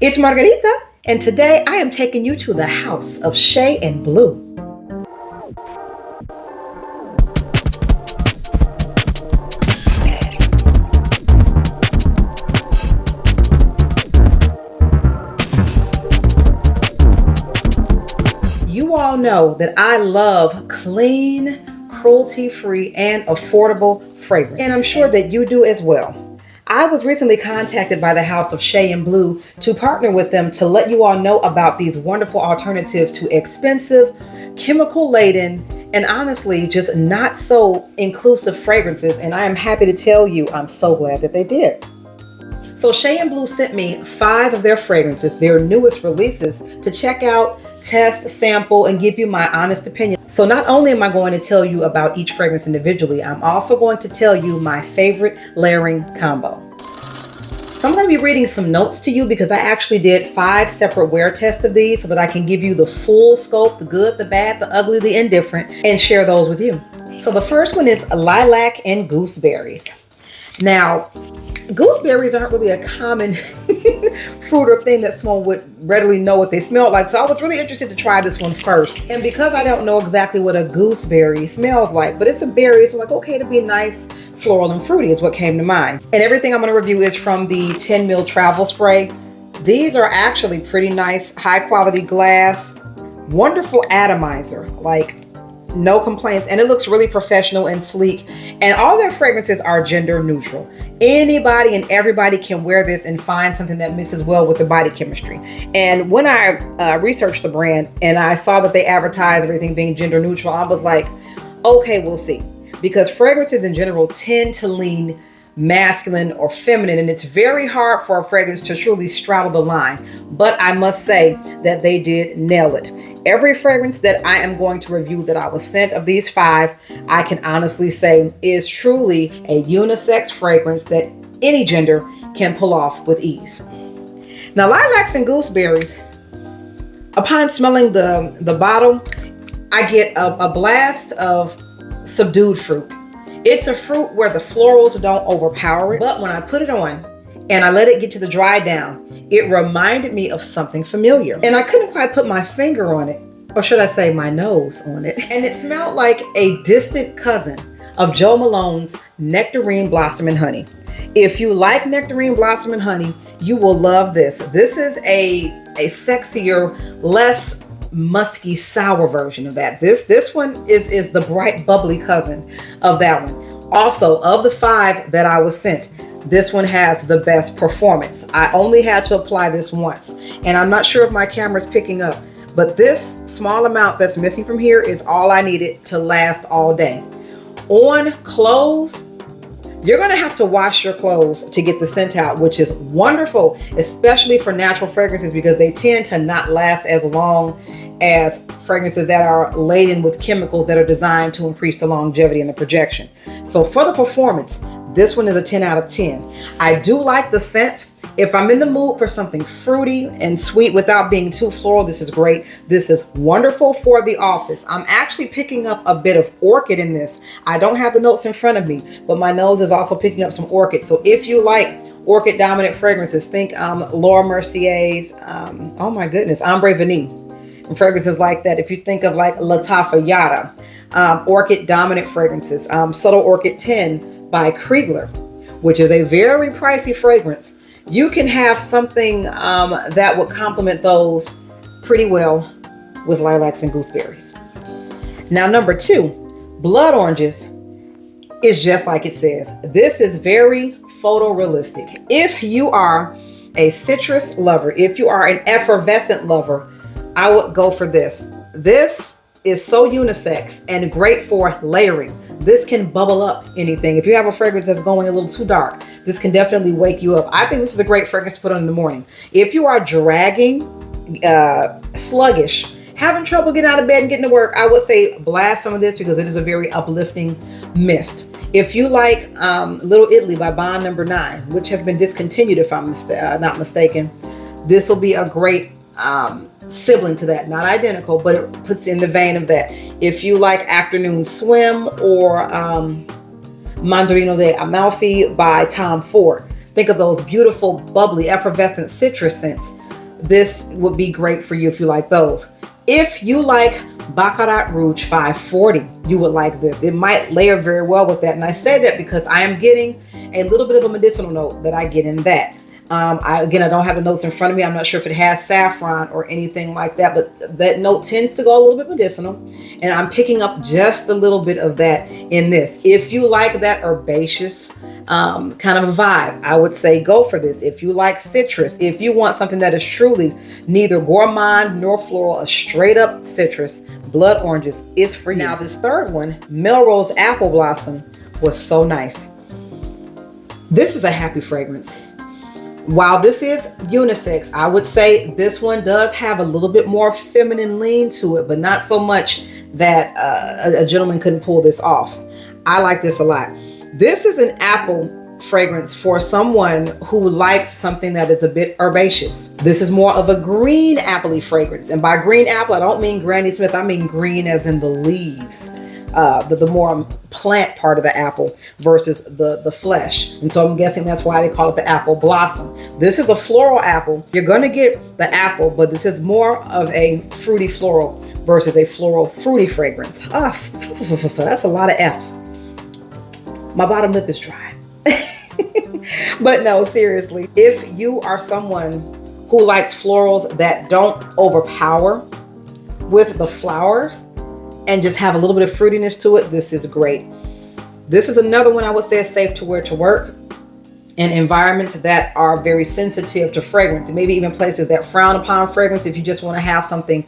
It's Margarita, and today I am taking you to the house of Shay and Blue. You all know that I love clean, cruelty-free, and affordable fragrance, and I'm sure that you do as well. I was recently contacted by the House of Shay and Blue to partner with them to let you all know about these wonderful alternatives to expensive, chemical-laden, and honestly, just not so inclusive fragrances. And I am happy to tell you, I'm so glad that they did. So Shay and Blue sent me 5 of their fragrances, their newest releases, to check out, test, sample, and give you my honest opinion. So not only am I going to tell you about each fragrance individually, I'm also going to tell you my favorite layering combo. So I'm going to be reading some notes to you because I actually did 5 separate wear tests of these so that I can give you the full scope, the good, the bad, the ugly, the indifferent, and share those with you. So the first one is Lilac and Gooseberries. Now, gooseberries aren't really a common fruit or thing that someone would readily know what they smell like. So I was really interested to try this one first. And because I don't know exactly what a gooseberry smells like, but it's a berry, so I'm like, okay, to be nice, floral and fruity is what came to mind. And everything I'm going to review is from the 10 ml travel spray. These are actually pretty nice, high quality glass, wonderful atomizer, like no complaints, and it looks really professional and sleek. And all their fragrances are gender neutral. Anybody and everybody can wear this and find something that mixes well with the body chemistry. And when I researched the brand and I saw that they advertise everything being gender neutral, I was like, okay, we'll see. Because fragrances in general tend to lean masculine or feminine, and it's very hard for a fragrance to truly straddle the line. But I must say that they did nail it. Every fragrance that I am going to review that I was sent of these 5, I can honestly say is truly a unisex fragrance that any gender can pull off with ease. Now, lilacs and gooseberries, upon smelling the bottle, I get a blast of subdued fruit. It's a fruit where the florals don't overpower it, but when I put it on and I let it get to the dry down, it reminded me of something familiar. And I couldn't quite put my finger on it, or should I say my nose on it. And it smelled like a distant cousin of Joe Malone's Nectarine Blossom and Honey. If you like Nectarine Blossom and Honey, you will love this. This is a sexier, less musky sour version of that. This one is the bright bubbly cousin of that one. Also, of the 5 that I was sent, this one has the best performance. I only had to apply this once, and I'm not sure if my camera's picking up, but this small amount that's missing from here is all I needed to last all day. On clothes, you're going to have to wash your clothes to get the scent out, which is wonderful, especially for natural fragrances, because they tend to not last as long as fragrances that are laden with chemicals that are designed to increase the longevity and the projection. So for the performance, this one is a 10 out of 10. I do like the scent. If I'm in the mood for something fruity and sweet without being too floral, this is great. This is wonderful for the office. I'm actually picking up a bit of orchid in this. I don't have the notes in front of me, but my nose is also picking up some orchid. So if you like orchid dominant fragrances, think Laura Mercier's, oh my goodness, Ombre Vanille, and fragrances like that. If you think of like Latafa Yada, orchid dominant fragrances, Subtle Orchid 10 by Kriegler, which is a very pricey fragrance. You can have something that would complement those pretty well with lilacs and gooseberries. Now, number 2, blood oranges, is just like it says. This is very photorealistic. If you are a citrus lover, if you are an effervescent lover, I would go for this. This is so unisex and great for layering. This can bubble up anything. If you have a fragrance that's going a little too dark, this can definitely wake you up. I think this is a great fragrance to put on in the morning. If you are dragging, sluggish, having trouble getting out of bed and getting to work, I would say blast some of this because it is a very uplifting mist. If you like Little Italy by Bond Number 9, which has been discontinued if I'm not mistaken, this will be a great sibling to that. Not identical, but it puts in the vein of that. If you like Afternoon Swim or Mandarino de Amalfi by Tom Ford, think of those beautiful, bubbly, effervescent citrus scents. this would be great for you if you like those. If you like Baccarat Rouge 540, you would like this. It might layer very well with that. And I say that because I am getting a little bit of a medicinal note that I get in that. Again, I don't have the notes in front of me. I'm not sure if it has saffron or anything like that, but that note tends to go a little bit medicinal. And I'm picking up just a little bit of that in this. If you like that herbaceous kind of a vibe, I would say go for this. If you like citrus, if you want something that is truly neither gourmand nor floral, a straight up citrus, blood oranges is for you. Now this third one, Melrose Apple Blossom, was so nice. This is a happy fragrance. While this is unisex, I would say this one does have a little bit more feminine lean to it, but not so much that a gentleman couldn't pull this off. I like this a lot. This is an apple fragrance for someone who likes something that is a bit herbaceous. This is more of a green appley fragrance. And by green apple, I don't mean Granny Smith. I mean green as in the leaves. The more plant part of the apple versus the flesh. And so I'm guessing that's why they call it the apple blossom. This is a floral apple. You're going to get the apple, but this is more of a fruity floral versus a floral fruity fragrance. That's a lot of F's. My bottom lip is dry. But no, seriously, if you are someone who likes florals that don't overpower with the flowers, and just have a little bit of fruitiness to it, this is great. This is another one I would say is safe to wear to work in environments that are very sensitive to fragrance, and maybe even places that frown upon fragrance. If you just want to have something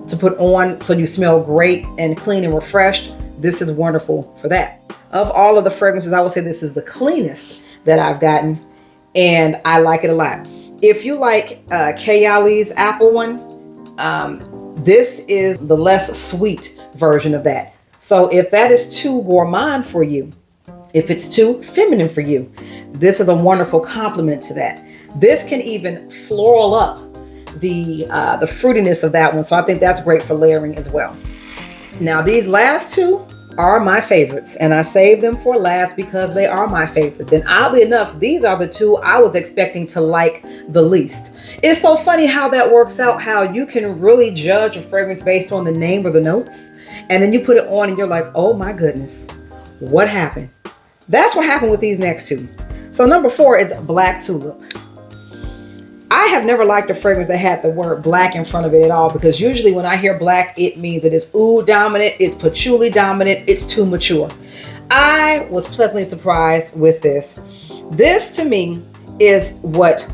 to put on so you smell great and clean and refreshed, this is wonderful for that. Of all of the fragrances, I would say this is the cleanest that I've gotten, and I like it a lot. If you like Kayali's apple one, this is the less sweet version of that. So if that is too gourmand for you, if it's too feminine for you, this is a wonderful complement to that. This can even floral up the fruitiness of that one. So I think that's great for layering as well. Now these last two are my favorites, and I saved them for last because they are my favorites. And oddly enough, these are the two I was expecting to like the least. It's so funny how that works out, how you can really judge a fragrance based on the name or the notes, and then you put it on and you're like, oh my goodness, what happened? That's what happened with these next two. So number 4 is Black Tulip. I have never liked a fragrance that had the word black in front of it at all, because usually when I hear black, it means it is oud dominant, it's patchouli dominant, it's too mature. I was pleasantly surprised with this. This to me is what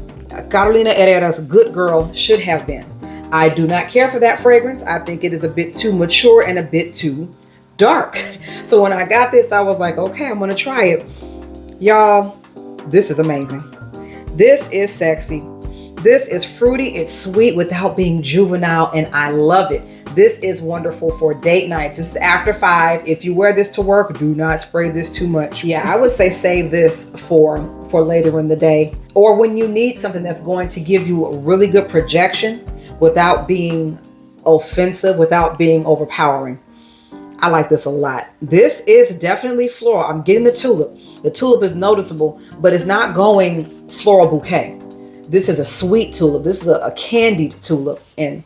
Carolina Herrera's Good Girl should have been. I do not care for that fragrance. I think it is a bit too mature and a bit too dark. So when I got this, I was like, okay, I'm gonna try it. Y'all, this is amazing. This is sexy. This is fruity, it's sweet without being juvenile, and I love it. This is wonderful for date nights. This is after 5. If you wear this to work, do not spray this too much. Yeah, I would say save this for later in the day, or when you need something that's going to give you a really good projection without being offensive, without being overpowering. I like this a lot. This is definitely floral. I'm getting the tulip. The tulip is noticeable, but it's not going floral bouquet. This is a sweet tulip. This is a candied tulip and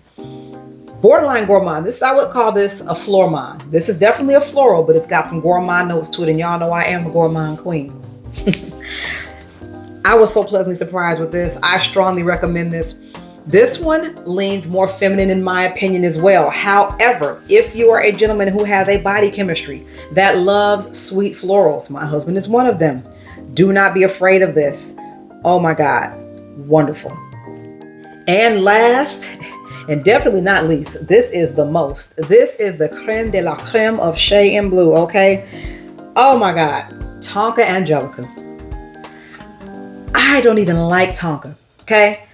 borderline gourmand. I would call this a flormand. This is definitely a floral, but it's got some gourmand notes to it. And y'all know I am a gourmand queen. I was so pleasantly surprised with this. I strongly recommend this. This one leans more feminine in my opinion as well. However, if you are a gentleman who has a body chemistry that loves sweet florals, my husband is one of them, do not be afraid of this. Oh my God. Wonderful. And last, and definitely not least, this is the most. This is the Creme de La Creme of Shay Blue, okay? Oh my God. Tonka Angelica. I don't even like Tonka, okay?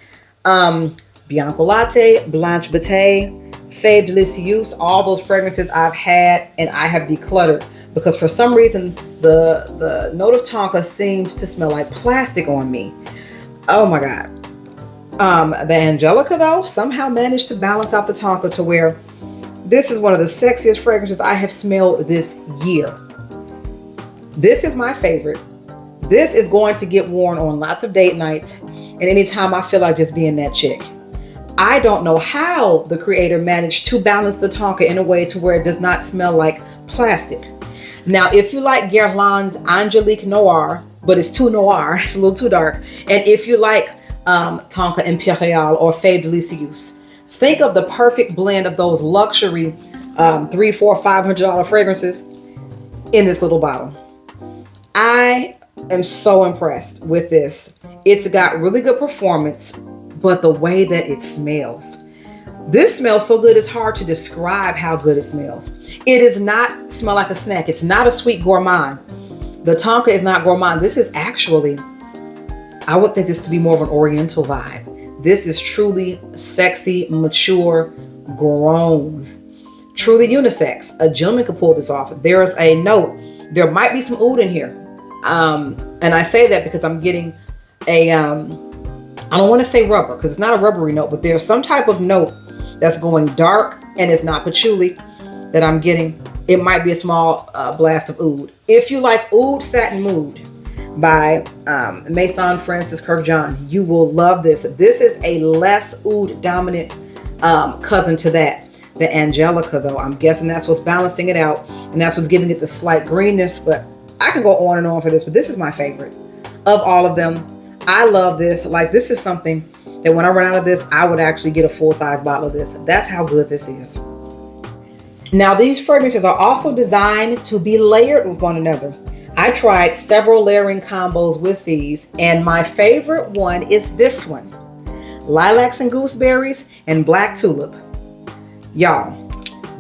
Bianco Latte, Blanche Bouteille, Fave Delicieuse, all those fragrances I've had and I have decluttered because for some reason the note of Tonka seems to smell like plastic on me. Oh my God. The Angelica though somehow managed to balance out the Tonka to where this is one of the sexiest fragrances I have smelled this year. This is my favorite. This is going to get worn on lots of date nights and anytime I feel like just being that chick. I don't know how the creator managed to balance the tonka in a way to where it does not smell like plastic. Now, if you like Guerlain's Angelique Noir, but it's too noir, it's a little too dark, and if you like Tonka Imperial or Fave Delicieuse, think of the perfect blend of those luxury $300, $400, $500 fragrances in this little bottle. I am so impressed with this. It's got really good performance, but the way that it smells. This smells so good, it's hard to describe how good it smells. It does not smell like a snack. It's not a sweet gourmand. The Tonka is not gourmand. This is actually, I would think this to be more of an oriental vibe. This is truly sexy, mature, grown, truly unisex. A gentleman could pull this off. There is a note. There might be some oud in here. And I say that because I'm getting a, I don't want to say rubber because it's not a rubbery note, but there's some type of note that's going dark and it's not patchouli that I'm getting. It might be a small blast of oud. If you like Oud Satin Mood by Maison Francis Kirk John, you will love this. This is a less oud dominant cousin to that. The Angelica, though, I'm guessing that's what's balancing it out and that's what's giving it the slight greenness, but I can go on and on for this, but this is my favorite of all of them. I love this. Like, this is something that when I run out of this, I would actually get a full-size bottle of this. That's how good this is. Now, these fragrances are also designed to be layered with one another. I tried several layering combos with these, and my favorite one is this one. Lilacs and Gooseberries and Black Tulip. Y'all,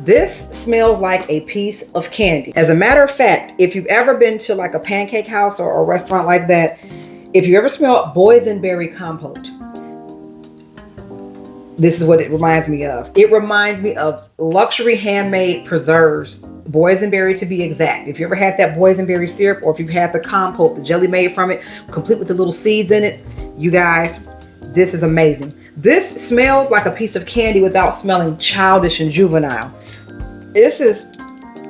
this smells like a piece of candy. As a matter of fact, if you've ever been to like a pancake house or a restaurant like that, if you ever smell boysenberry compote, this is what it reminds me of. It reminds me of luxury handmade preserves, boysenberry to be exact. If you ever had that boysenberry syrup, or if you've had the compote, the jelly made from it, complete with the little seeds in it, you guys, this is amazing. This smells like a piece of candy without smelling childish and juvenile. This is,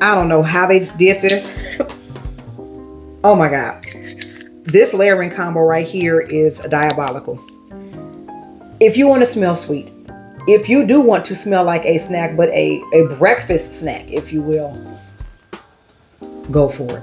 I don't know how they did this. Oh my God. This layering combo right here is diabolical. If you want to smell sweet, if you do want to smell like a snack, but a breakfast snack, if you will, go for it.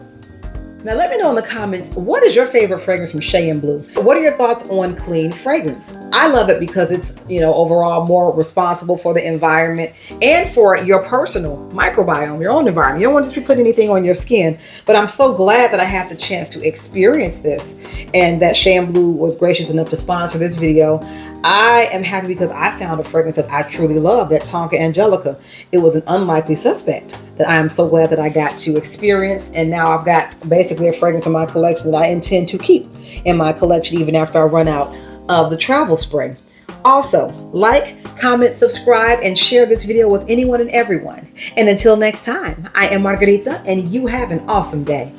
Now let me know in the comments, what is your favorite fragrance from Shay Blue? What are your thoughts on clean fragrance? I love it because it's, overall more responsible for the environment and for your personal microbiome, your own environment. You don't want to just be putting anything on your skin, but I'm so glad that I had the chance to experience this and that Shay Blue was gracious enough to sponsor this video. I am happy because I found a fragrance that I truly love, that Tonka Angelica. It was an unlikely suspect that I am so glad that I got to experience, and now I've got basically a fragrance in my collection that I intend to keep in my collection even after I run out of the travel spray. Also, like, comment, subscribe, and share this video with anyone and everyone. And until next time, I am Margarita, and you have an awesome day.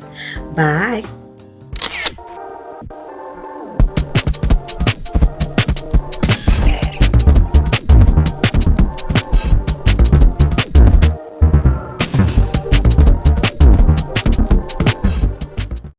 Bye.